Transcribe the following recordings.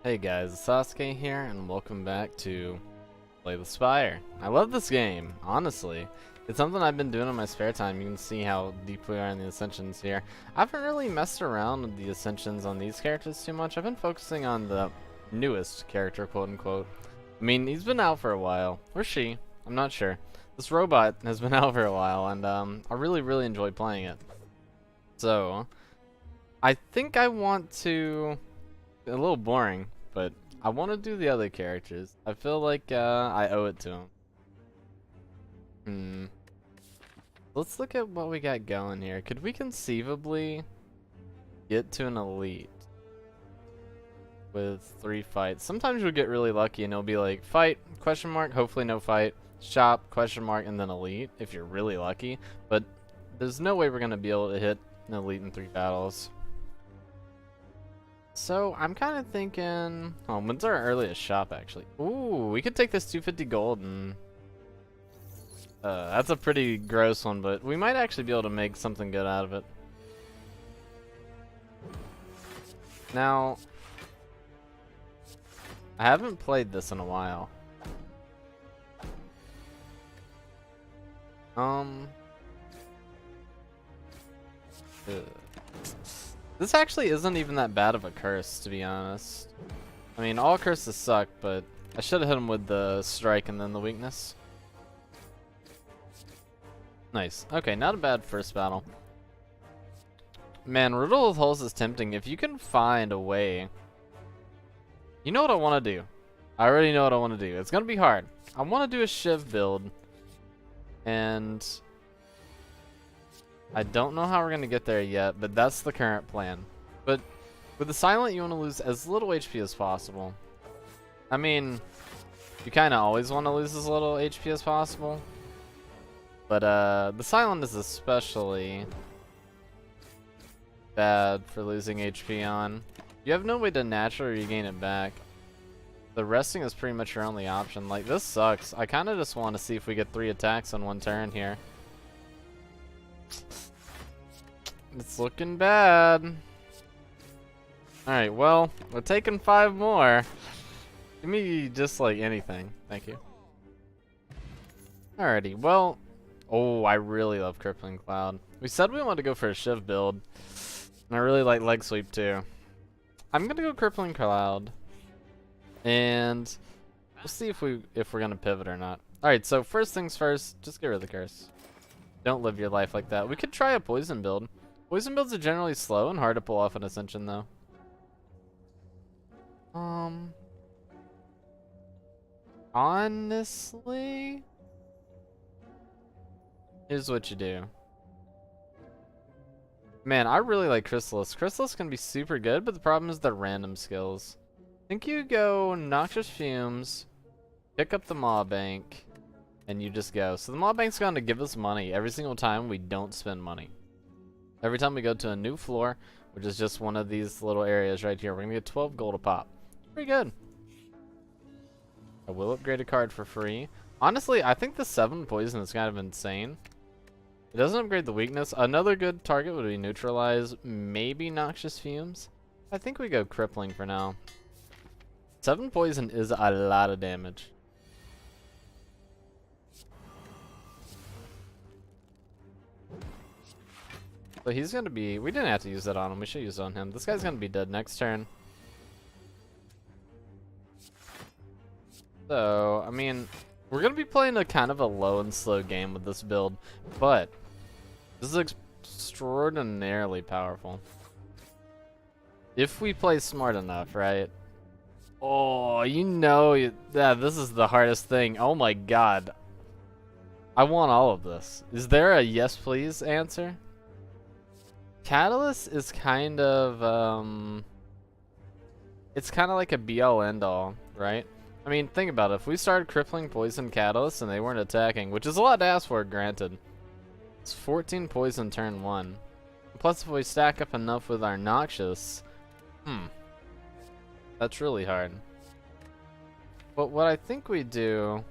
Hey guys, Asusake here, and welcome back to Play the Spire. I love this game, honestly. It's something I've been doing in my spare time. You can see how deep we are in the Ascensions here. I haven't really messed around with the Ascensions on these characters too much. I've been focusing on the newest character, quote unquote. I mean, he's been out for a while. Or she. I'm not sure. This robot has been out for a while, and I really enjoy playing it. So, I think I want to... A little boring, but I want to do the other characters. I feel like I owe it to them. Let's look at what we got going here. Could we conceivably get to an elite with 3 fights? Sometimes you'll get really lucky and it'll be like fight, question mark, hopefully no fight, shop, question mark, and then elite if you're really lucky. But there's no way we're going to be able to hit an elite in 3 battles. So, I'm kind of thinking... Oh, when's our earliest shop, actually? Ooh, we could take this 250 gold and... that's a pretty gross one, but we might actually be able to make something good out of it. Now... I haven't played this in a while. This actually isn't even that bad of a curse, to be honest. I mean, all curses suck, but I should have hit him with the strike and then the weakness. Nice. Okay, not a bad first battle. Man, Riddle with Holes is tempting. If you can find a way... You know what I want to do. I already know what I want to do. It's going to be hard. I want to do a Shiv build. And... I don't know how we're going to get there yet, but that's the current plan. But with the Silent, you want to lose as little HP as possible. I mean, you kind of always want to lose as little HP as possible. But the Silent is especially bad for losing HP on. You have no way to naturally regain it back. The resting is pretty much your only option. Like, this sucks. I kind of just want to see if we get 3 attacks on 1 turn here. It's looking bad. Alright, well, we're taking 5 more. Give me just like anything. Thank you. Alrighty, well. Oh, I really love Crippling Cloud. We said we wanted to go for a Shiv build. And I really like Leg Sweep too. I'm gonna go Crippling Cloud. And we'll see if we're gonna pivot or not. Alright, so first things first, just get rid of the curse. Don't live your life like that. We could try a poison build. Poison builds are generally slow and hard to pull off an Ascension, though. Honestly, here's what you do. Man, I really like Chrysalis. Chrysalis can be super good, but the problem is the random skills. I think you go Noxious Fumes, pick up the Maw Bank, and you just go. So the Maw Bank's going to give us money every single time we don't spend money. Every time we go to a new floor, which is just one of these little areas right here, we're going to get 12 gold a pop. Pretty good. I will upgrade a card for free. Honestly, I think the 7 poison is kind of insane. It doesn't upgrade the weakness. Another good target would be Neutralize, maybe Noxious Fumes. I think we go Crippling for now. 7 poison is a lot of damage. So he's going to be... We didn't have to use that on him. We should use it on him. This guy's going to be dead next turn. So, I mean, we're going to be playing a kind of a low and slow game with this build. But this is extraordinarily powerful. If we play smart enough, right? Oh, you know, yeah, this is the hardest thing. Oh my god. I want all of this. Is there a yes please answer? Catalyst is kind of, it's kind of like a be-all end-all, right? I mean, think about it. If we started crippling poison Catalyst and they weren't attacking, which is a lot to ask for, granted. It's 14 poison turn 1. Plus, if we stack up enough with our Noxious, that's really hard. But what I think we do...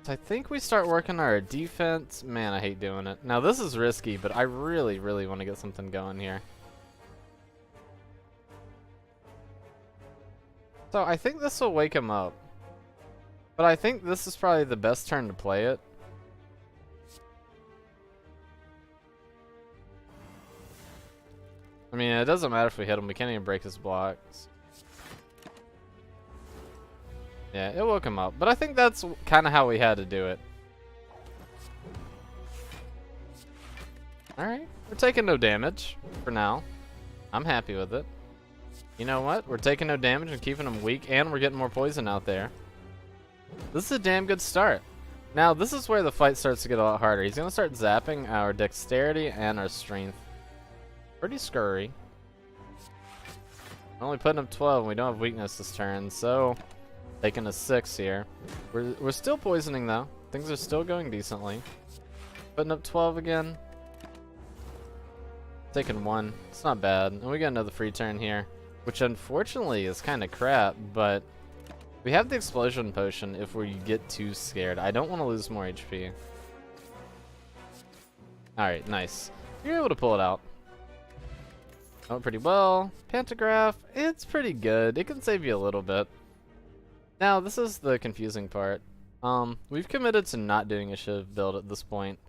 I think we start working our defense. Man, I hate doing it. Now, this is risky, but I really want to get something going here. So I think this will wake him up. But I think this is probably the best turn to play it. I mean, it doesn't matter if we hit him. We can't even break his blocks. Yeah, it woke him up. But I think that's kind of how we had to do it. Alright, we're taking no damage for now. I'm happy with it. You know what? We're taking no damage and keeping him weak, and we're getting more poison out there. This is a damn good start. Now, this is where the fight starts to get a lot harder. He's going to start zapping our dexterity and our strength. Pretty scurry. We're only putting up 12, and we don't have weakness this turn, so taking a 6 here. We're still poisoning, though. Things are still going decently. Putting up 12 again. Taking 1. It's not bad. And we got another free turn here, which unfortunately is kind of crap, but we have the explosion potion if we get too scared. I don't want to lose more HP. Alright, nice. You're able to pull it out. Went pretty well. Pantograph, it's pretty good. It can save you a little bit. Now, this is the confusing part. We've committed to not doing a Shiv build at this point.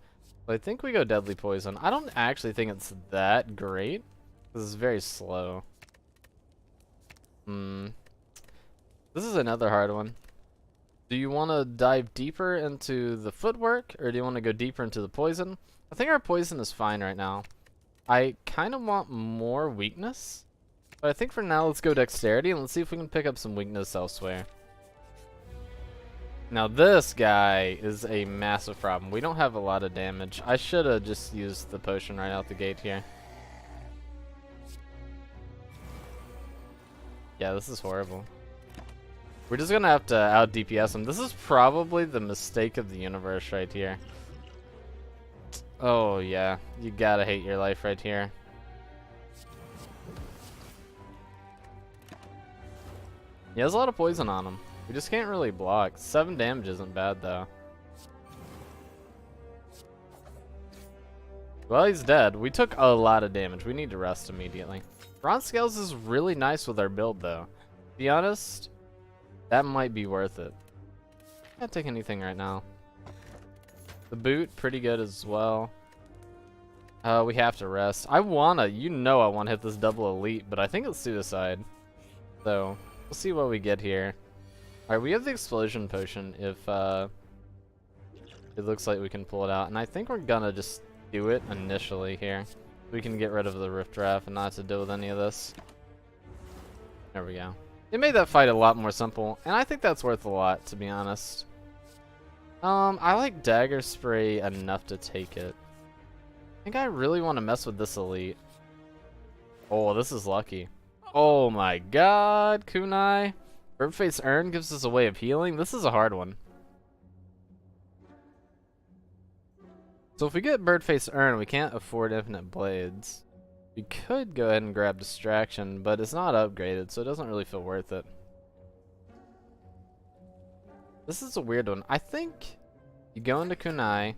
But I think we go Deadly Poison. I don't actually think it's that great. This is very slow. This is another hard one. Do you want to dive deeper into the footwork, or do you want to go deeper into the poison? I think our poison is fine right now. I kind of want more weakness, but I think for now let's go dexterity and let's see if we can pick up some weakness elsewhere. Now this guy is a massive problem. We don't have a lot of damage. I should have just used the potion right out the gate here. Yeah, this is horrible. We're just gonna have to out DPS him. This is probably the mistake of the universe right here. Oh yeah, you gotta hate your life right here. He has a lot of poison on him. We just can't really block. 7 damage isn't bad though. Well, he's dead. We took a lot of damage. We need to rest immediately. Bronze Scales is really nice with our build though. To be honest, that might be worth it. Can't take anything right now. The boot, pretty good as well. We have to rest. I wanna hit this double elite, but I think it's suicide. So, we'll see what we get here. Alright, we have the explosion potion if it looks like we can pull it out. And I think we're gonna just do it initially here. We can get rid of the Rift Draft and not have to deal with any of this. There we go. It made that fight a lot more simple, and I think that's worth a lot, to be honest. I like Dagger Spray enough to take it. I think I really want to mess with this elite. Oh, this is lucky. Oh my god, Kunai. Birdface Urn gives us a way of healing. This is a hard one. So if we get Birdface Urn, we can't afford Infinite Blades. We could go ahead and grab Distraction, but it's not upgraded, so it doesn't really feel worth it. This is a weird one. I think you go into Kunai,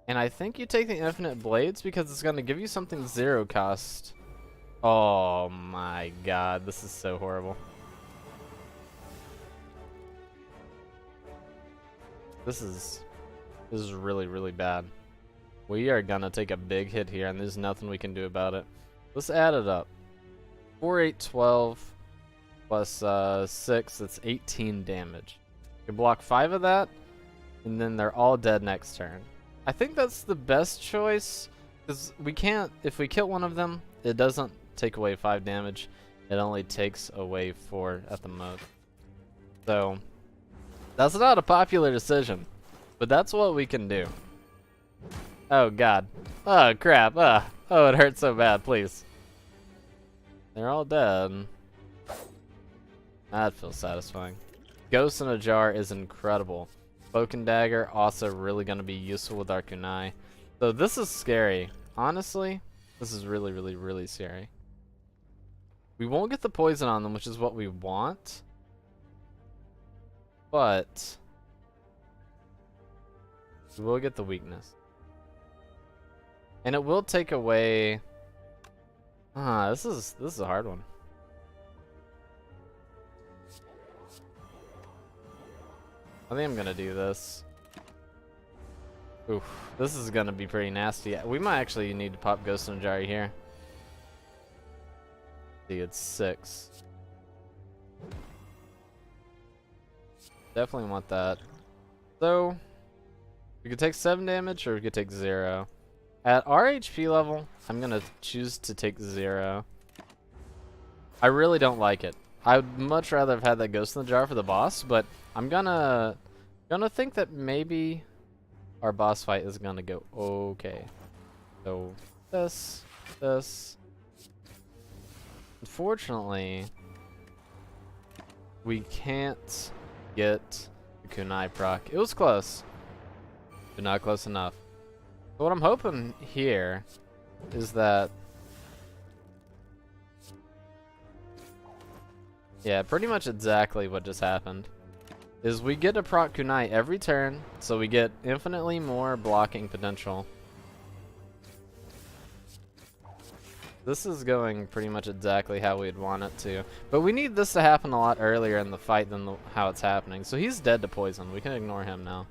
and I think you take the Infinite Blades because it's going to give you something 0 cost. Oh my god, this is so horrible. This is really, really bad. We are gonna take a big hit here, and there's nothing we can do about it. Let's add it up. 4, 8, 12 plus 6, that's 18 damage. You block 5 of that, and then they're all dead next turn. I think that's the best choice, because we can't, if we kill one of them, it doesn't take away 5 damage. It only takes away 4 at the most. So, that's not a popular decision, but that's what we can do. Oh god. Oh crap. Oh, it hurts so bad, please. They're all dead. That feels satisfying. Ghost in a Jar is incredible. Cloak and Dagger also really going to be useful with our Kunai. So this is scary. Honestly, this is really, really, really scary. We won't get the poison on them, which is what we want. But we will get the weakness. And it will take away... this is a hard one. I think I'm gonna do this. Oof, this is gonna be pretty nasty. We might actually need to pop Ghost in a Jar here. See, it's 6. Definitely want that. So, we could take 7 damage or we could take 0. At our HP level, I'm gonna choose to take 0. I really don't like it. I would much rather have had that Ghost in the Jar for the boss, but I'm gonna think that maybe our boss fight is gonna go okay. So this. Unfortunately, we can't get the kunai proc. It was close, but not close enough. So what I'm hoping here is that, yeah, pretty much exactly what just happened, is we get a proc kunai every turn, so we get infinitely more blocking potential. This is going pretty much exactly how we'd want it to. But we need this to happen a lot earlier in the fight than how it's happening. So he's dead to poison. We can ignore him now.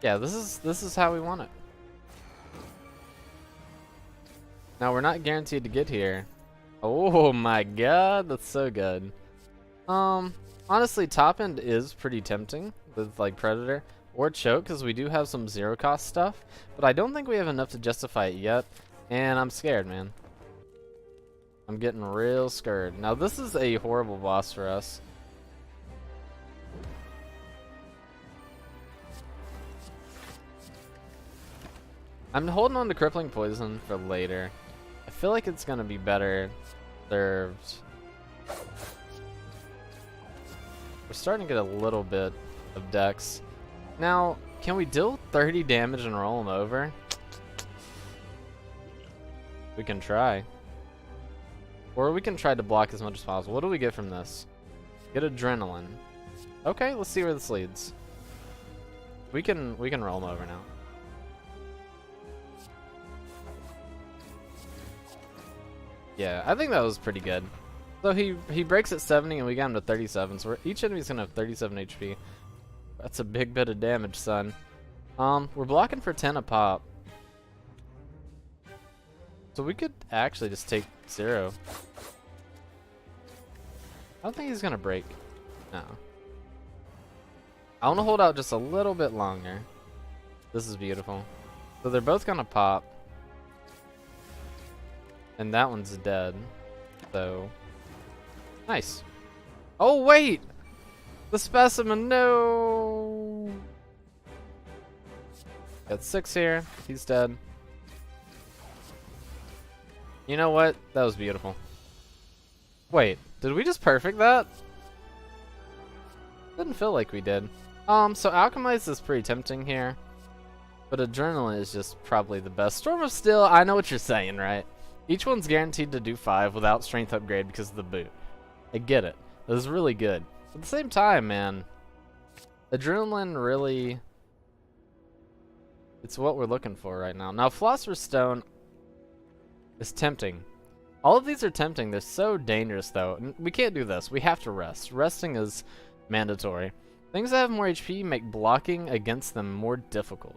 Yeah, this is how we want it. Now we're not guaranteed to get here. Oh my god, that's so good. Honestly, top end is pretty tempting with like Predator or Choke, because we do have some zero cost stuff, but I don't think we have enough to justify it yet, and I'm scared, man. I'm getting real scared. Now this is a horrible boss for us. I'm holding on to Crippling Poison for later. I feel like it's gonna be better served. We're starting to get a little bit of dex. Now, can we deal 30 damage and roll him over? We can try. Or we can try to block as much as possible. What do we get from this? Get adrenaline. Okay, let's see where this leads. We can roll him over now. Yeah, I think that was pretty good. So he breaks at 70 and we got him to 37. So each enemy's gonna have 37 HP. That's a big bit of damage, son. We're blocking for 10 a pop. So we could actually just take 0. I don't think he's gonna break. No. I wanna hold out just a little bit longer. This is beautiful. So they're both gonna pop. And that one's dead. So nice. Oh wait! The specimen, no! Got 6 here. He's dead. You know what? That was beautiful. Wait, did we just perfect that? Didn't feel like we did. So Alchemize is pretty tempting here. But Adrenaline is just probably the best. Storm of Steel, I know what you're saying, right? Each one's guaranteed to do 5 without strength upgrade because of the boot. I get it. It was really good. At the same time, man, Adrenaline really, it's what we're looking for right now. Now, Philosopher's Stone is tempting. All of these are tempting. They're so dangerous, though. We can't do this. We have to rest. Resting is mandatory. Things that have more HP make blocking against them more difficult.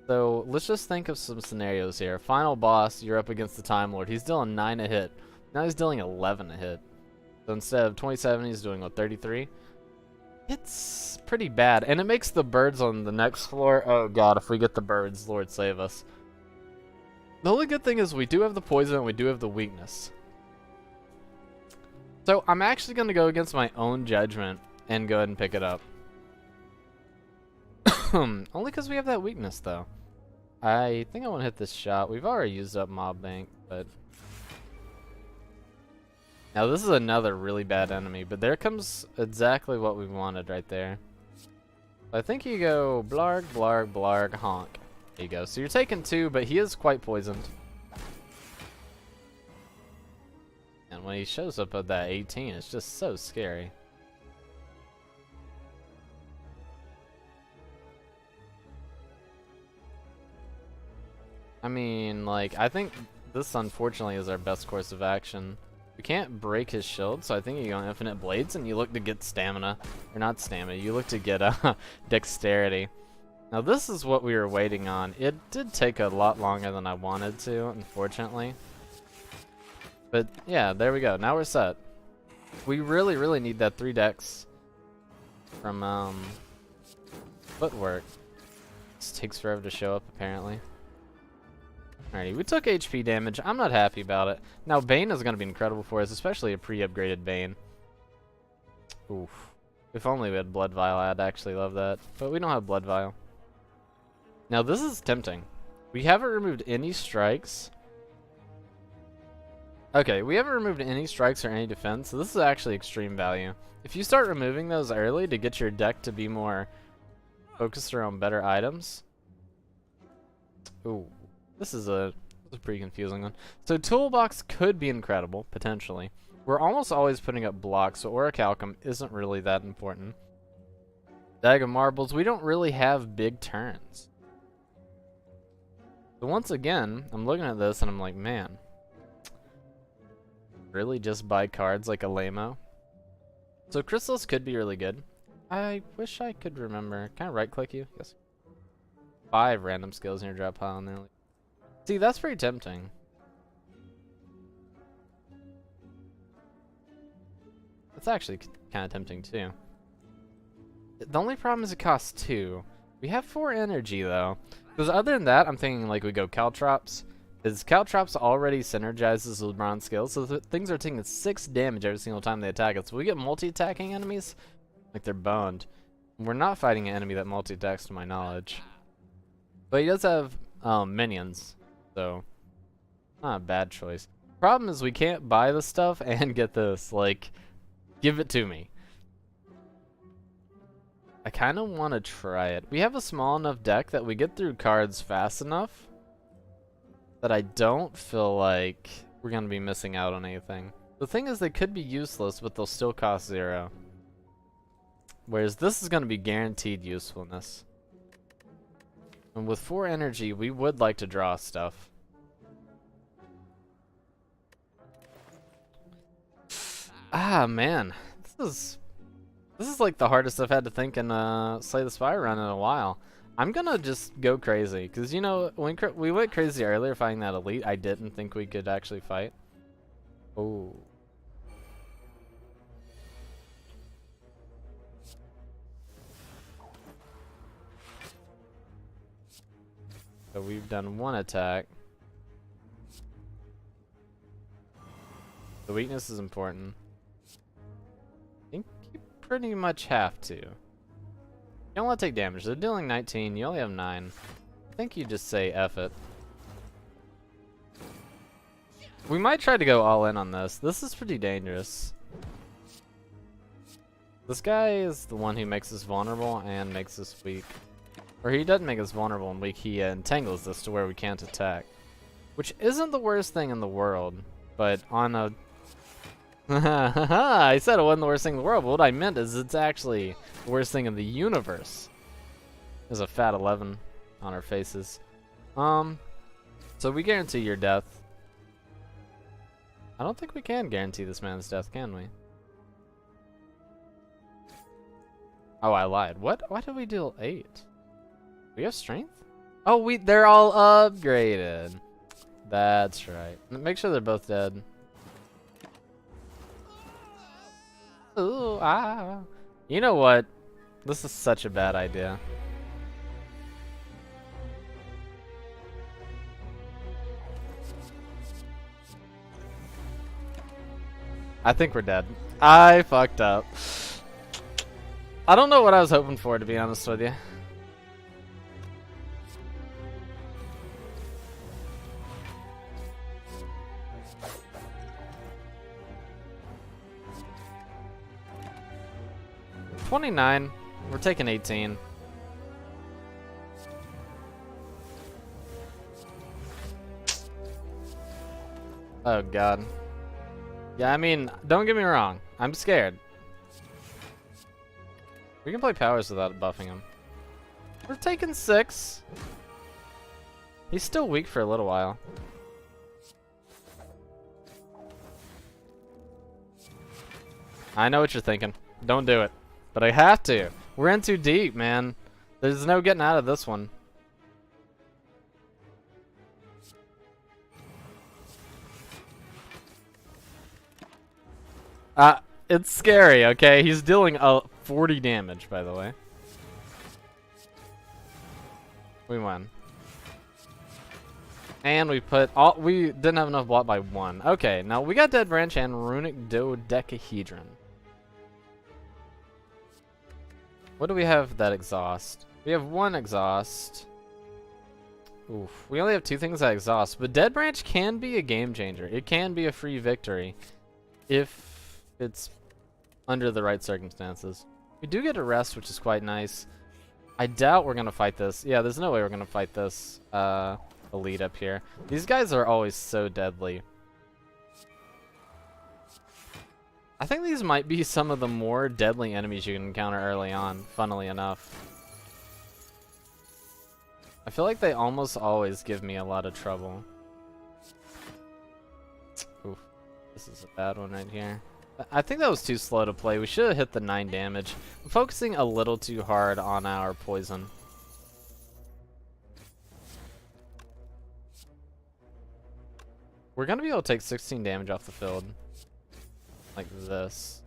So let's just think of some scenarios here. Final boss, you're up against the Time Lord. He's dealing 9 a hit. Now he's dealing 11 a hit. So instead of 27, he's doing, what, 33? It's pretty bad. And it makes the birds on the next floor. Oh god, if we get the birds, Lord save us. The only good thing is we do have the poison and we do have the weakness. So I'm actually going to go against my own judgment and go ahead and pick it up. Only because we have that weakness, though. I think I want to hit this shot. We've already used up Mob Bank, but... Now this is another really bad enemy, but there comes exactly what we wanted right there. I think you go blarg, blarg, blarg, honk. There you go. So you're taking 2, but he is quite poisoned. And when he shows up at that 18, it's just so scary. I mean, like, I think this unfortunately is our best course of action. We can't break his shield, so I think you go infinite blades and you look to get stamina. Or not stamina, you look to get dexterity. Now this is what we were waiting on. It did take a lot longer than I wanted to, unfortunately. But yeah, there we go. Now we're set. We really need that 3 dex from footwork. This takes forever to show up, apparently. Alrighty, we took HP damage. I'm not happy about it. Now, Bane is going to be incredible for us, especially a pre-upgraded Bane. Oof. If only we had Blood Vial, I'd actually love that. But we don't have Blood Vial. Now, this is tempting. We haven't removed any strikes. Okay, we haven't removed any strikes or any defense, so this is actually extreme value. If you start removing those early to get your deck to be more focused around better items. Ooh. This is a pretty confusing one. So Toolbox could be incredible, potentially. We're almost always putting up blocks, so Orichalcum isn't really that important. Bag of Marbles, we don't really have big turns. So once again, I'm looking at this and I'm like, man. Really just buy cards like a lame-o? So Chrysalis could be really good. I wish I could remember. Can I right-click you? Yes. 5 random skills in your drop pile and they're like, see, that's pretty tempting. That's actually kind of tempting too. The only problem is it costs 2. We have 4 energy though. Because other than that, I'm thinking like we go Caltrops. Because Caltrops already synergizes with bronze skills, so things are taking 6 damage every single time they attack us. So we get multi-attacking enemies, like they're boned. We're not fighting an enemy that multi-attacks to my knowledge. But he does have minions. So, not a bad choice. Problem is we can't buy the stuff and get this. Like, give it to me. I kind of want to try it. We have a small enough deck that we get through cards fast enough that I don't feel like we're going to be missing out on anything. The thing is they could be useless, but they'll still cost 0. Whereas this is going to be guaranteed usefulness. And with 4 energy, we would like to draw stuff. Ah, man. This is like the hardest I've had to think in Slay the Spire run in a while. I'm gonna just go crazy, because, you know, when we went crazy earlier fighting that elite, I didn't think we could actually fight. Oh. So we've done 1 attack. The weakness is important. I think you pretty much have to. You don't want to take damage. They're dealing 19. You only have 9. I think you just say F it. We might try to go all in on this. This is pretty dangerous. This guy is the one who makes us vulnerable and makes us weak. Or he doesn't make us vulnerable and weak, he entangles us to where we can't attack. Which isn't the worst thing in the world, but on a... I said it wasn't the worst thing in the world, but what I meant is it's actually the worst thing in the universe. There's a fat 11 on our faces. So we guarantee your death. I don't think we can guarantee this man's death, can we? Oh, I lied. What? Why did we deal 8? We have strength? Oh, they're all upgraded. That's right. Make sure they're both dead. Ooh, ah. You know what? This is such a bad idea. I think we're dead. I fucked up. I don't know what I was hoping for, to be honest with you. $29. We're taking 18. Oh god. Yeah, I mean, don't get me wrong. I'm scared. We can play powers without buffing him. We're taking 6. He's still weak for a little while. I know what you're thinking. Don't do it. But I have to. We're in too deep, man. There's no getting out of this one. It's scary, okay? He's dealing 40 damage, by the way. We won. And we didn't have enough block by 1. Okay, now we got Dead Branch and Runic Dodecahedron. What do we have that exhaust? We have 1 exhaust. Oof. We only have 2 things that exhaust, but Dead Branch can be a game changer. It can be a free victory if it's under the right circumstances. We do get a rest, which is quite nice. I doubt we're gonna fight this. Yeah, there's no way we're gonna fight this elite up here. These guys are always so deadly. I think these might be some of the more deadly enemies you can encounter early on, funnily enough. I feel like they almost always give me a lot of trouble. Oof, this is a bad one right here. I think that was too slow to play. We should have hit the 9 damage. I'm focusing a little too hard on our poison. We're going to be able to take 16 damage off the field. Like this.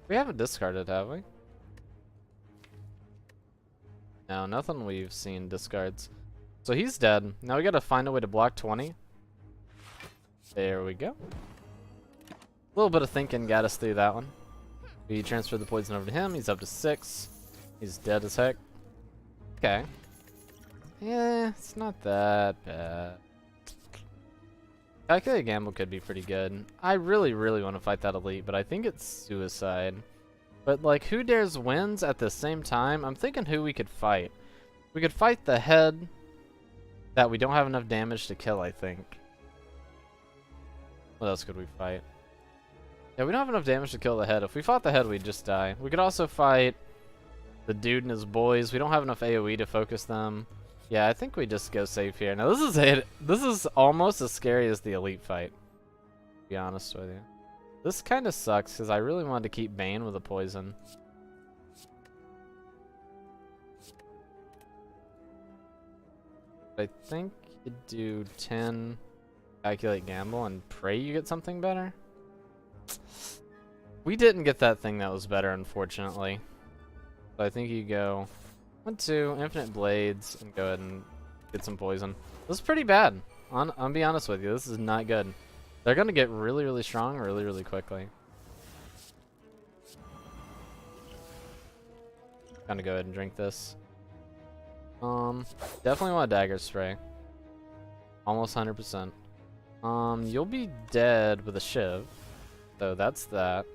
We haven't discarded, have we? No, nothing we've seen discards. So he's dead. Now we got to find a way to block 20. There we go. A little bit of thinking got us through that one. We transferred the poison over to him. He's up to 6. He's dead as heck. Okay. Yeah, it's not that bad. Calculated Gamble could be pretty good. I really want to fight that elite, but I think it's suicide. But like, who dares wins at the same time? I'm thinking who we could fight. We could fight the head that we don't have enough damage to kill, I think. What else could we fight? Yeah, we don't have enough damage to kill the head. If we fought the head, we'd just die. We could also fight the dude and his boys. We don't have enough AoE to focus them. Yeah, I think we just go safe here. Now, this is it. This is almost as scary as the elite fight, to be honest with you. This kind of sucks, because I really wanted to keep Bane with a poison. I think you do 10 Calculate Gamble and pray you get something better. We didn't get that thing that was better, unfortunately. So I think you go 1, 2, Infinite Blades, and go ahead and get some poison. This is pretty bad. I'll be honest with you, this is not good. They're gonna get really strong really quickly. Gonna go ahead and drink this. Definitely want a Dagger Spray. Almost 100%. You'll be dead with a Shiv. So that's that.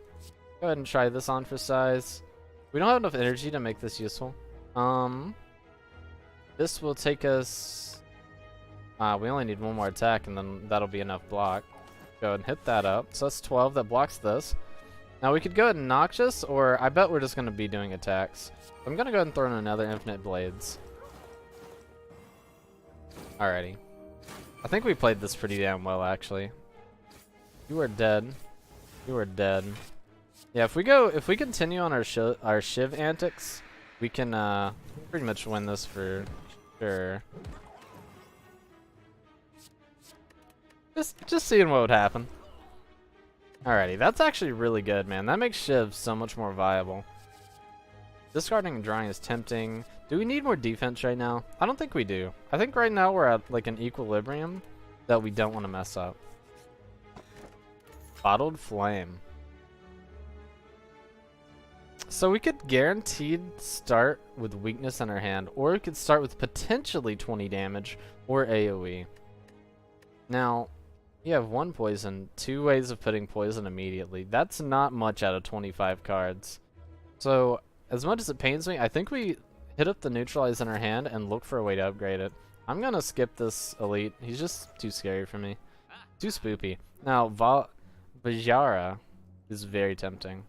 Go ahead and try this on for size. We don't have enough energy to make this useful. This will take us... we only need 1 more attack and then that'll be enough block. Go ahead and hit that up. So that's 12 that blocks this. Now we could go ahead and Noxious, or I bet we're just going to be doing attacks. I'm going to go ahead and throw in another Infinite Blades. Alrighty. I think we played this pretty damn well, actually. You are dead. You are dead. Yeah, if we continue on our Shiv antics, we can pretty much win this for sure. Just seeing what would happen. Alrighty, that's actually really good, man. That makes Shiv so much more viable. Discarding and drawing is tempting. Do we need more defense right now? I don't think we do. I think right now we're at like an equilibrium that we don't want to mess up. Bottled Flame. So we could guaranteed start with weakness in our hand, or we could start with potentially 20 damage or AoE. Now, you have 1 poison, 2 ways of putting poison immediately. That's not much out of 25 cards. So, as much as it pains me, I think we hit up the neutralize in our hand and look for a way to upgrade it. I'm gonna skip this elite. He's just too scary for me. Too spoopy. Now, Vajara is very tempting.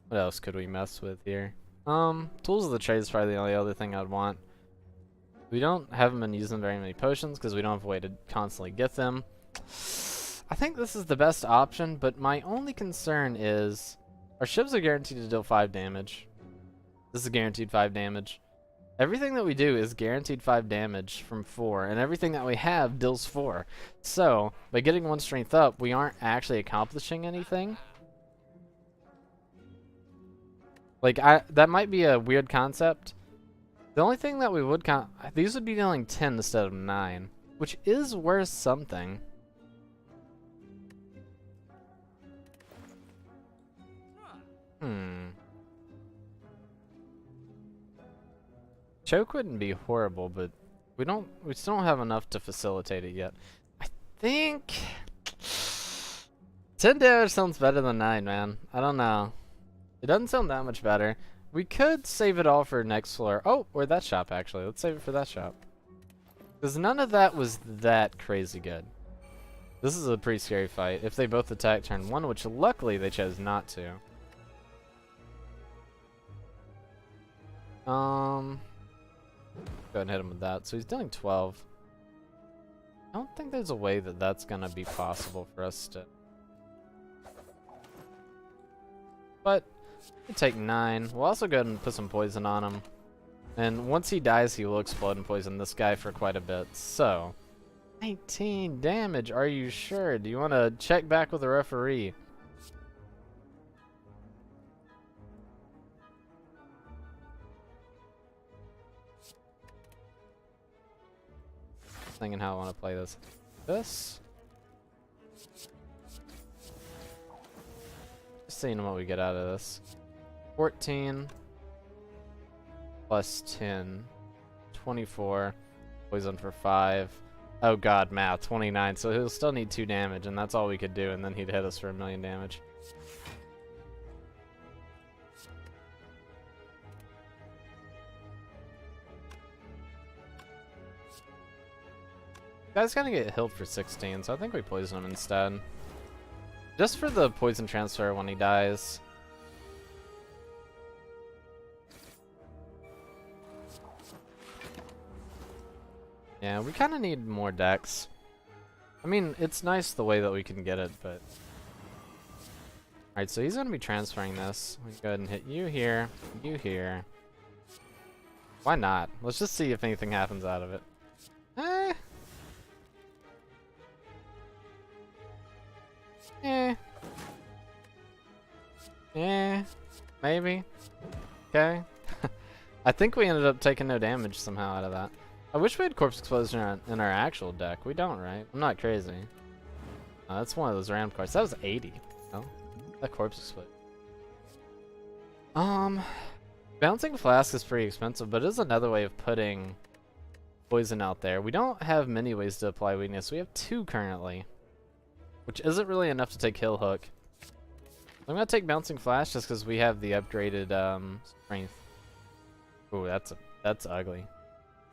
What else could we mess with here? Tools of the Trade is probably the only other thing I'd want. We don't haven't been using very many potions because we don't have a way to constantly get them. I think this is the best option, but my only concern is our ships are guaranteed to deal 5 damage. This is guaranteed 5 damage. Everything that we do is guaranteed 5 damage from 4, and everything that we have deals 4. So, by getting 1 strength up, we aren't actually accomplishing anything. Like, that might be a weird concept. The only thing that we would these would be dealing 10 instead of 9, which is worth something. Choke wouldn't be horrible, but we still don't have enough to facilitate it yet. I think 10 damage sounds better than 9, man. I don't know. It doesn't sound that much better. We could save it all for next floor. Oh, or that shop, actually. Let's save it for that shop. Because none of that was that crazy good. This is a pretty scary fight. If they both attack turn 1, which luckily they chose not to. Go ahead and hit him with that. So he's dealing 12. I don't think there's a way that that's going to be possible for us to... But, we take 9. We'll also go ahead and put some poison on him. And once he dies, he will explode and poison this guy for quite a bit. So, 19 damage, are you sure? Do you want to check back with the referee? Thinking how I want to play this. Just seeing what we get out of this. 14 plus 10, 24, poison for 5. Oh god, math, 29. So he'll still need 2 damage, and that's all we could do, and then he'd hit us for 1,000,000 damage. Guy's gonna get healed for 16, so I think we poison him instead. Just for the poison transfer when he dies. Yeah, we kind of need more dex. I mean, it's nice the way that we can get it, but... Alright, so he's gonna be transferring this. We go ahead and hit you here, you here. Why not? Let's just see if anything happens out of it. Maybe. Okay. I think we ended up taking no damage somehow out of that. I wish we had Corpse Explosion in our actual deck. We don't, right? I'm not crazy. That's one of those random cards. That was 80. Oh, that Corpse Explosion. Bouncing Flask is pretty expensive, but it is another way of putting poison out there. We don't have many ways to apply weakness. We have 2 currently, which isn't really enough to take Hill Hook. I'm gonna take Bouncing Flash just because we have the upgraded strength. Ooh, that's ugly.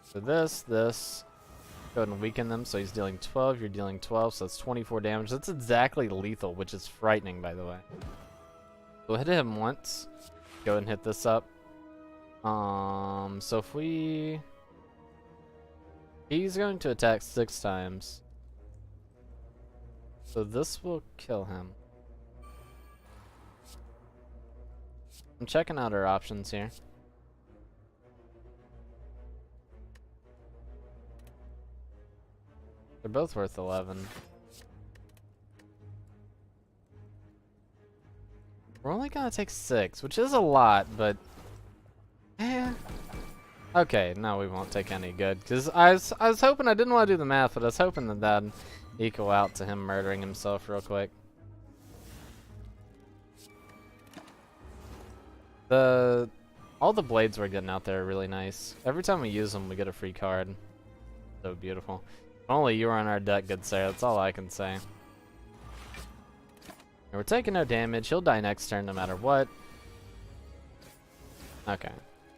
So this, go ahead and weaken them. So he's dealing 12. You're dealing 12. So that's 24 damage. That's exactly lethal, which is frightening, by the way. We'll hit him once. Go ahead and hit this up. So if he's going to attack 6 times. So this will kill him. I'm checking out our options here. They're both worth 11. We're only gonna take 6, which is a lot, but... Okay, no, we won't take any good. Because I was hoping, I didn't want to do the math, but I was hoping that that'd equal out to him murdering himself real quick. All the blades we're getting out there are really nice. Every time we use them, we get a free card. So beautiful. If only you were on our deck, good sir. That's all I can say. And we're taking no damage. He'll die next turn no matter what. Okay.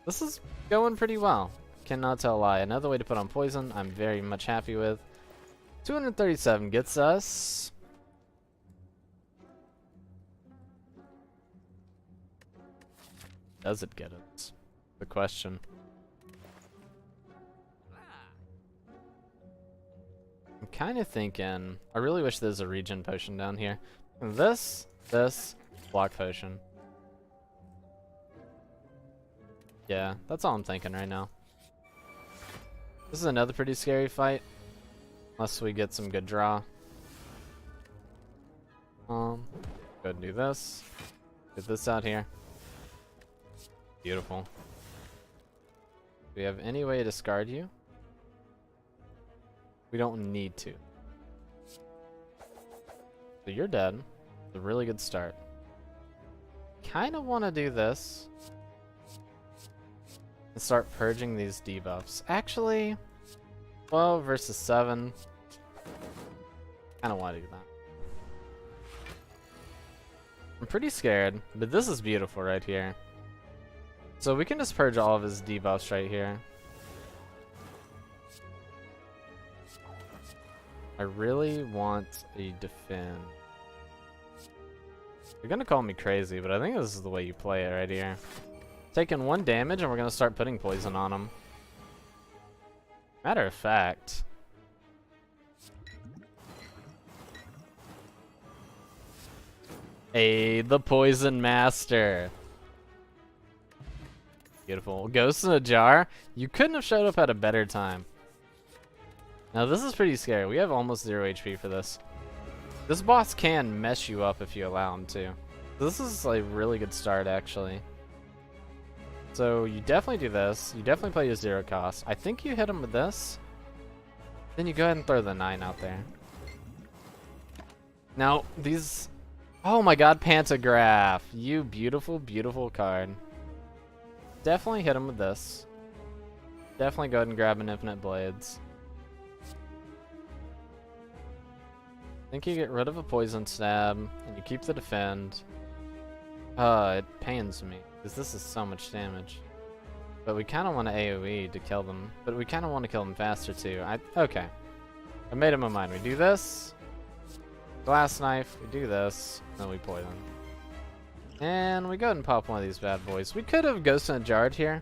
This is going pretty well. Cannot tell a lie. Another way to put on poison I'm very much happy with. 237 gets us... Does it get us? The question. I'm kind of thinking, I really wish there's a regen potion down here. This, block potion. Yeah, that's all I'm thinking right now. This is another pretty scary fight. Unless we get some good draw. Go ahead and do this. Get this out here. Beautiful. Do we have any way to discard you? We don't need to. So you're dead. It's a really good start. Kinda wanna do this. And start purging these debuffs. Actually, 12 versus 7. Kinda wanna do that. I'm pretty scared, but this is beautiful right here. So we can just purge all of his debuffs right here. I really want a defend. You're gonna call me crazy, but I think this is the way you play it right here. Taking 1 damage and we're gonna start putting poison on him. Matter of fact. Hey, the Poison Master. Beautiful. Ghost in a jar. You couldn't have showed up at a better time. Now this is pretty scary. We have almost 0 HP for this. This boss can mess you up if you allow him to. This is a really good start, actually. So you definitely do this. You definitely play your 0 cost. I think you hit him with this. Then you go ahead and throw the 9 out there. Now, these... Oh my god, Pantograph! You beautiful, beautiful card. Definitely hit him with this. Definitely go ahead and grab an Infinite Blades. I think you get rid of a Poison Stab, and you keep the Defend. It pains me, because this is so much damage. But we kind of want to AoE to kill them. But we kind of want to kill them faster, too. Okay. I made up my mind. We do this. Glass Knife. We do this. Then we poison. And we go ahead and pop one of these bad boys. We could have Ghost in a Jar here.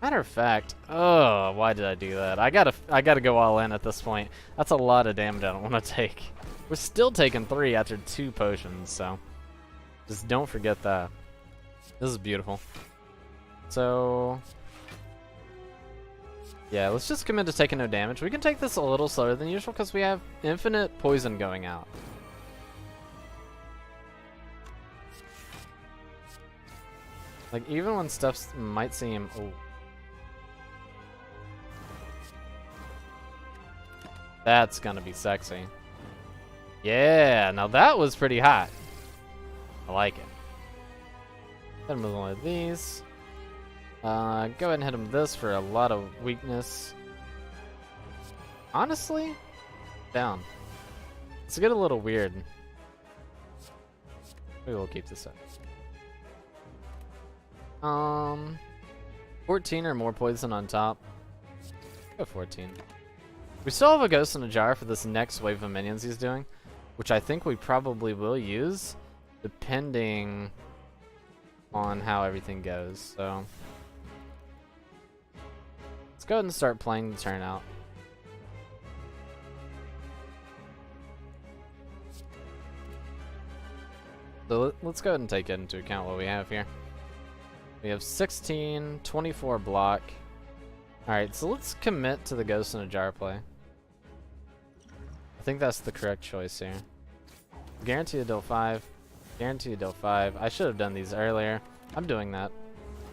Matter of fact, oh, why did I do that? I gotta go all in at this point. That's a lot of damage I don't want to take. We're still taking 3 after 2 potions, so just don't forget that. This is beautiful. So yeah, let's just commit to taking no damage. We can take this a little slower than usual because we have infinite poison going out. Like, even when stuff might seem... Oh. That's gonna be sexy. Yeah, now that was pretty hot. I like it. Then move on with these. Go ahead and hit him with this for a lot of weakness. Honestly, down. Let's get a little weird. Maybe we'll keep this up. 14 or more poison on top. Go 14. We still have a Ghost in a Jar for this next wave of minions he's doing, which I think we probably will use, depending on how everything goes. So let's go ahead and start playing the turn out. So let's go ahead and take it into account what we have here. We have 16, 24 block. Alright, so let's commit to the Ghost in a Jar play. I think that's the correct choice here. Guarantee to deal 5. Guarantee to deal 5. I should have done these earlier. I'm doing that.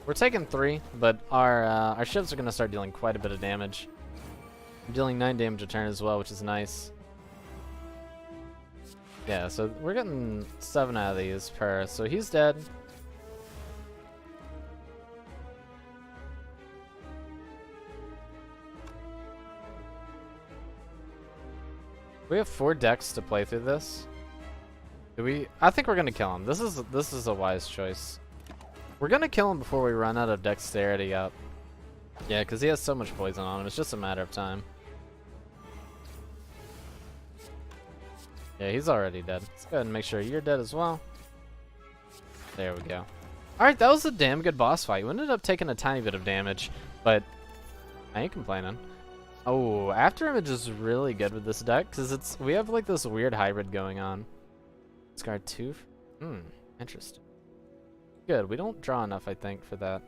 We're taking 3, but our shivs are going to start dealing quite a bit of damage. I'm dealing 9 damage a turn as well, which is nice. Yeah, so we're getting 7 out of these per. So he's dead. We have 4 decks to play through this. Do we? I think we're gonna kill him. This is a wise choice. We're gonna kill him before we run out of dexterity up. Yeah, because he has so much poison on him. It's just a matter of time. Yeah, he's already dead. Let's go ahead and make sure you're dead as well. There we go. Alright, that was a damn good boss fight. We ended up taking a tiny bit of damage, but I ain't complaining. Oh, After Image is really good with this deck because we have like this weird hybrid going on. Discard 2. Interesting. Good. We don't draw enough, I think, for that.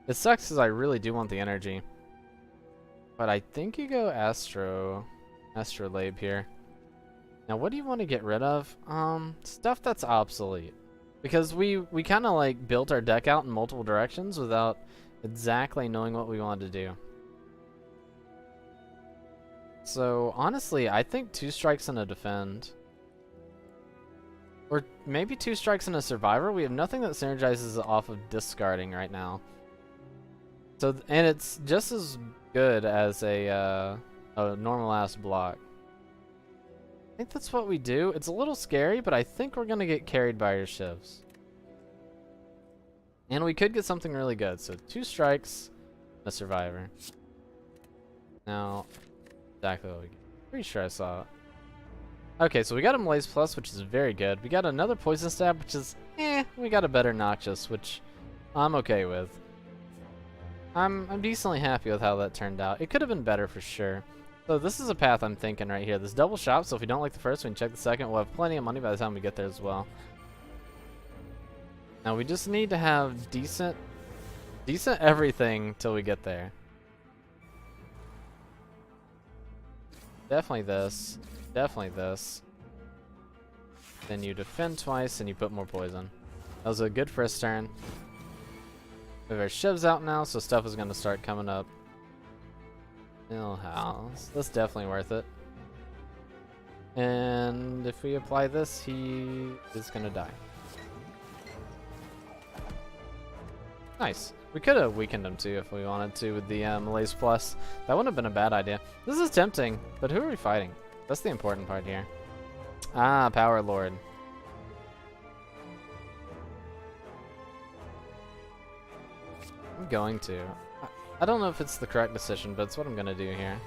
It sucks because I really do want the energy. But I think you go Astrolabe here. Now, what do you want to get rid of? Stuff that's obsolete. Because we kind of like built our deck out in multiple directions without exactly knowing what we wanted to do. So, honestly, I think 2 strikes and a defend. Or maybe 2 strikes and a survivor. We have nothing that synergizes off of discarding right now. So, and it's just as good as a normal-ass block. I think that's what we do. It's a little scary, but I think we're going to get carried by your shivs. And we could get something really good. So 2 strikes, a survivor. Now, exactly what we get. Pretty sure I saw it. Okay, so we got a Malaise Plus, which is very good. We got another Poison Stab, which is, we got a better Noxious, which I'm okay with. I'm decently happy with how that turned out. It could have been better for sure. So this is a path I'm thinking right here. This double shop, so if we don't like the first, we can check the second. We'll have plenty of money by the time we get there as well. Now we just need to have decent everything till we get there. Definitely this. Definitely this. Then you defend twice and you put more poison. That was a good first turn. We have our shivs out now, so stuff is going to start coming up. Mill House. That's definitely worth it. And if we apply this, he is going to die. Nice. We could have weakened him too if we wanted to with the Malaise Plus. That wouldn't have been a bad idea. This is tempting, but who are we fighting? That's the important part here. Ah, Power Lord. I'm going to. I don't know if it's the correct decision, but it's what I'm going to do here.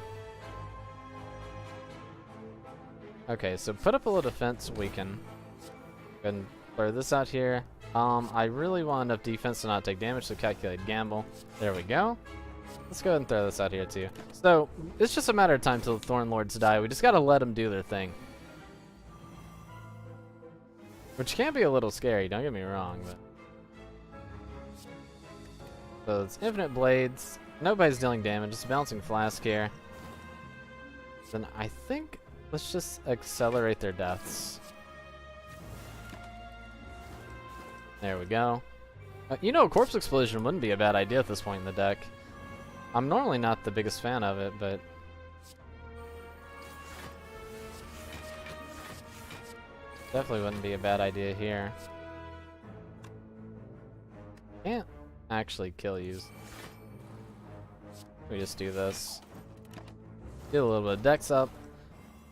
Okay, so put up a little defense, weaken. Go ahead and blur this out here. I really want enough defense to not take damage, so calculate gamble. There we go. Let's go ahead and throw this out here too. So, it's just a matter of time till the Thorn Lords die. We just gotta let them do their thing. Which can be a little scary, don't get me wrong, but... So it's Infinite Blades. Nobody's dealing damage, it's Bouncing Flask here. Then I think let's just accelerate their deaths. There we go. You know, Corpse Explosion wouldn't be a bad idea at this point in the deck. I'm normally not the biggest fan of it, but... definitely wouldn't be a bad idea here. Can't actually kill you. We just do this. Get a little bit of dex up.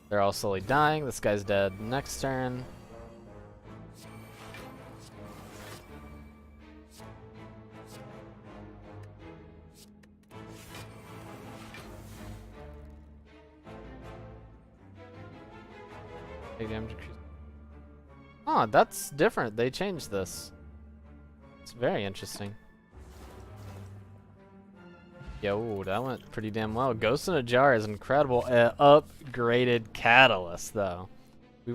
They're all slowly dying. This guy's dead next turn. Take damage increase. Oh, that's different. They changed this. It's very interesting. Yo, that went pretty damn well. Ghost in a Jar is incredible. Upgraded Catalyst, though. We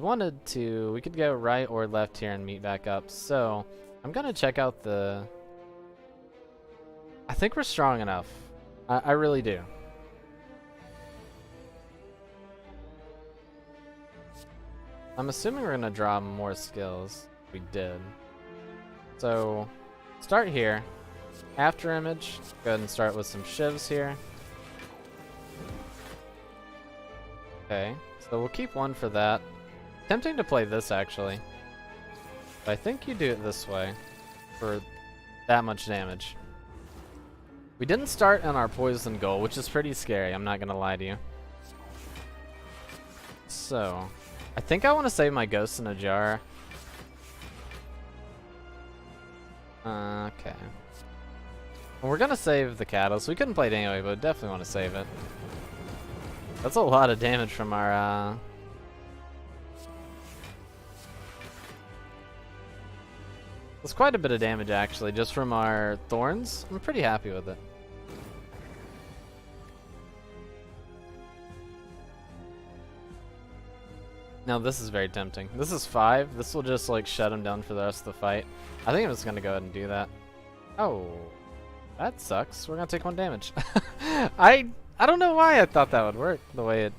could go right or left here and meet back up. So, I'm going to check out the... I think we're strong enough. I really do. I'm assuming we're going to draw more skills. We did. So, start here. After Image, go ahead and start with some shivs here. Okay, so we'll keep one for that. Tempting to play this, actually. But I think you do it this way for that much damage. We didn't start on our poison goal, which is pretty scary, I'm not going to lie to you. So, I think I want to save my Ghost in a Jar. Okay. Well, we're gonna save the Catalyst. We couldn't play it anyway, but definitely want to save it. That's a lot of damage from our, That's quite a bit of damage, actually, just from our Thorns. I'm pretty happy with it. Now this is very tempting. This is 5. This will just like shut him down for the rest of the fight. I think I'm just gonna go ahead and do that. Oh, that sucks. We're gonna take 1 damage. I don't know why I thought that would work the way it.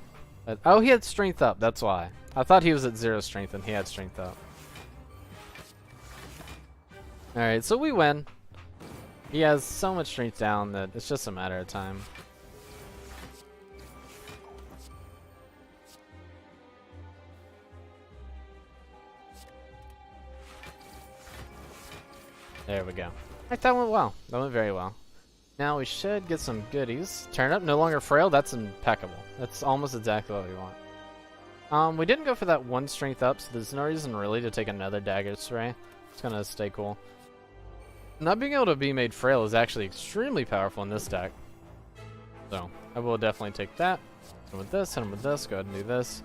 Oh, he had strength up. That's why. I thought he was at 0 strength and he had strength up. All right, so we win. He has so much strength down that it's just a matter of time. There we go. Alright, that went well. That went very well. Now we should get some goodies. Turnip, no longer frail. That's impeccable. That's almost exactly what we want. We didn't go for that 1 strength up, so there's no reason really to take another dagger spray. It's gonna stay cool. Not being able to be made frail is actually extremely powerful in this deck. So, I will definitely take that. Hit him with this, hit him with this, go ahead and do this.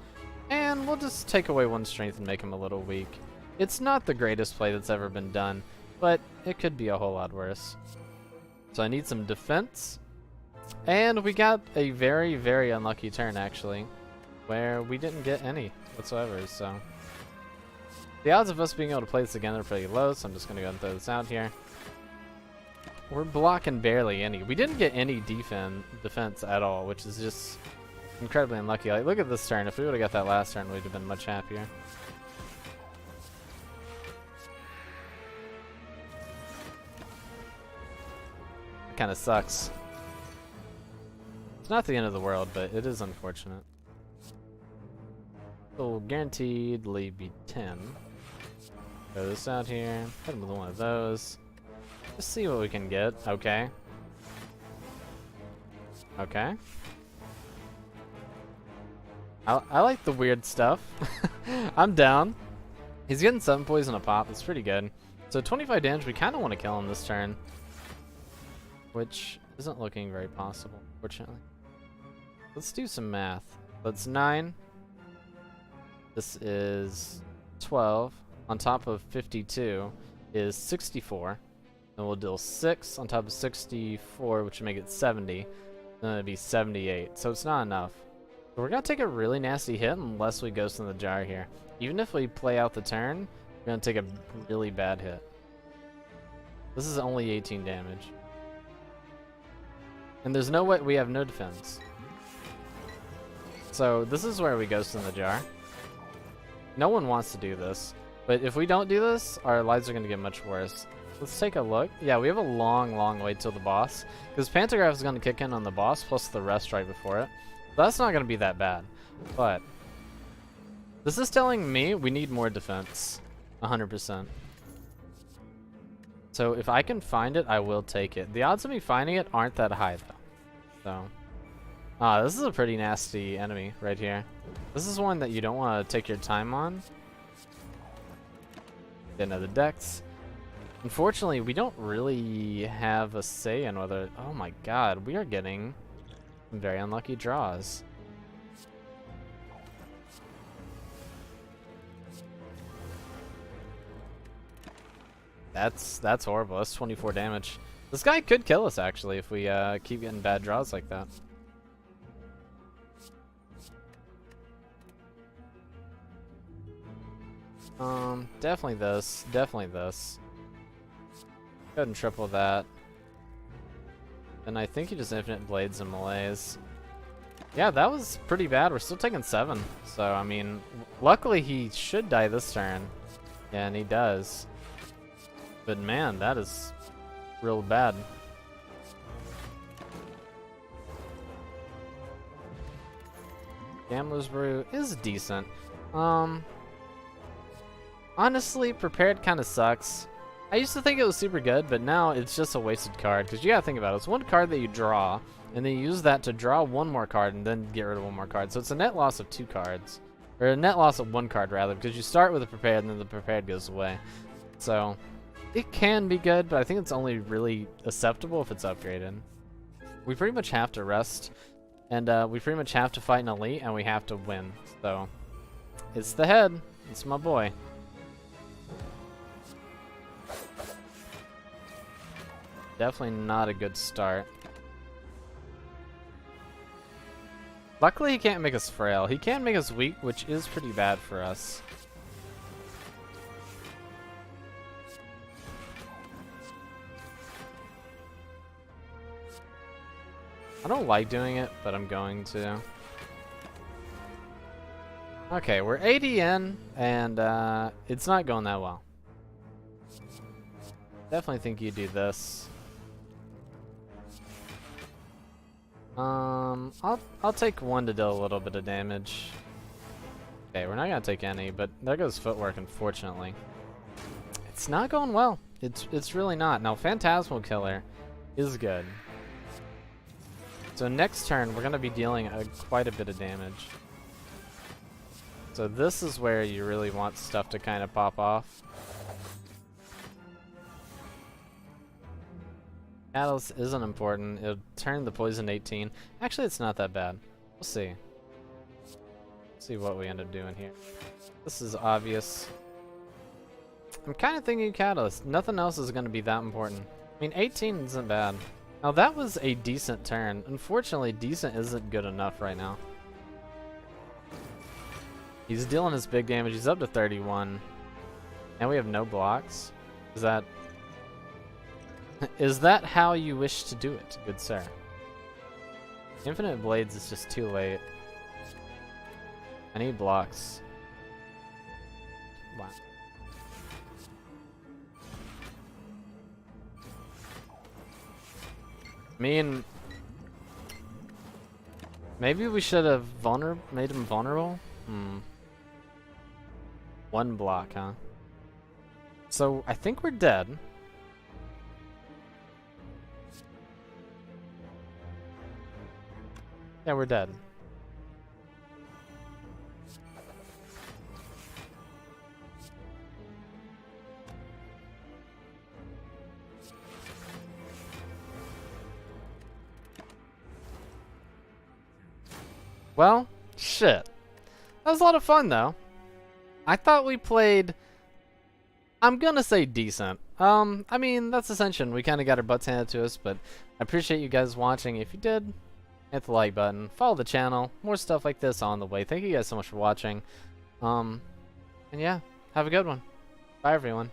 And we'll just take away 1 strength and make him a little weak. It's not the greatest play that's ever been done, but it could be a whole lot worse. So I need some defense. And we got a very, very unlucky turn, actually, where we didn't get any whatsoever, so. The odds of us being able to play this again are pretty low, so I'm just going to go and throw this out here. We're blocking barely any. We didn't get any defense at all, which is just incredibly unlucky. Like, look at this turn. If we would have got that last turn, we'd have been much happier. Kind of sucks. It's not the end of the world, but it is unfortunate. So guaranteedly be 10. Throw this out here. Hit him with 1 of those. Just see what we can get. Okay. Okay. I like the weird stuff. I'm down. He's getting 7 poison a pop. It's pretty good. So 25 damage. We kind of want to kill him this turn, which isn't looking very possible, fortunately. Let's do some math. That's 9. This is 12. On top of 52 is 64. Then we'll deal 6 on top of 64, which would make it 70. Then it'd be 78. So it's not enough. So we're gonna take a really nasty hit unless we Ghost in the Jar here. Even if we play out the turn, we're gonna take a really bad hit. This is only 18 damage. And there's no way, we have no defense. So this is where we Ghost in the Jar. No one wants to do this, but if we don't do this, our lives are going to get much worse. Let's take a look. Yeah, we have a long, long way till the boss, because Pantograph is going to kick in on the boss, plus the rest right before it. So that's not going to be that bad, but this is telling me we need more defense, 100%. So if I can find it, I will take it. The odds of me finding it aren't that high, though. So, this is a pretty nasty enemy right here. This is one that you don't want to take your time on. Get another Dex. Unfortunately, we don't really have a say in whether... Oh my god, we are getting some very unlucky draws. That's horrible. That's 24 damage. This guy could kill us, actually, if we keep getting bad draws like that. Definitely this. Definitely this. Go ahead and triple that. And I think he just infinite blades and melees. Yeah, that was pretty bad. We're still taking 7. So, I mean, luckily he should die this turn. Yeah, and he does. But man, that is real bad. Gambler's Brew is decent. Honestly, Prepared kind of sucks. I used to think it was super good, but now it's just a wasted card. Because you gotta think about it. It's one card that you draw, and then you use that to draw 1 more card, and then get rid of 1 more card. So it's a net loss of 2 cards. Or a net loss of 1 card, rather, because you start with a Prepared, and then the Prepared goes away. So it can be good, but I think it's only really acceptable if it's upgraded. We pretty much have to rest, and we pretty much have to fight an elite, and we have to win. So it's the head. It's my boy. Definitely not a good start. Luckily, he can't make us frail. He can make us weak, which is pretty bad for us. I don't like doing it, but I'm going to. Okay, we're 80 in, and it's not going that well. Definitely think you do this. I'll take one to deal a little bit of damage. Okay, we're not gonna take any, but there goes footwork, unfortunately. It's not going well. It's really not. Now, Phantasmal Killer is good. So next turn, we're gonna be dealing quite a bit of damage. So this is where you really want stuff to kind of pop off. Catalyst isn't important. It'll turn the poison 18. Actually, it's not that bad. We'll see. See what we end up doing here. This is obvious. I'm kind of thinking Catalyst. Nothing else is going to be that important. I mean, 18 isn't bad. Now, that was a decent turn. Unfortunately, decent isn't good enough right now. He's dealing his big damage. He's up to 31. And we have no blocks. Is that... Is that how you wish to do it, good sir? Infinite Blades is just too late. I need blocks. Wow. I mean, maybe we should have made him vulnerable? One block, huh? So, I think we're dead. Yeah, we're dead. Well, shit. That was a lot of fun, though. I thought we played... I'm gonna say decent. I mean, that's Ascension. We kind of got our butts handed to us, but I appreciate you guys watching. If you did, hit the like button, follow the channel, more stuff like this on the way. Thank you guys so much for watching. And yeah, have a good one. Bye, everyone.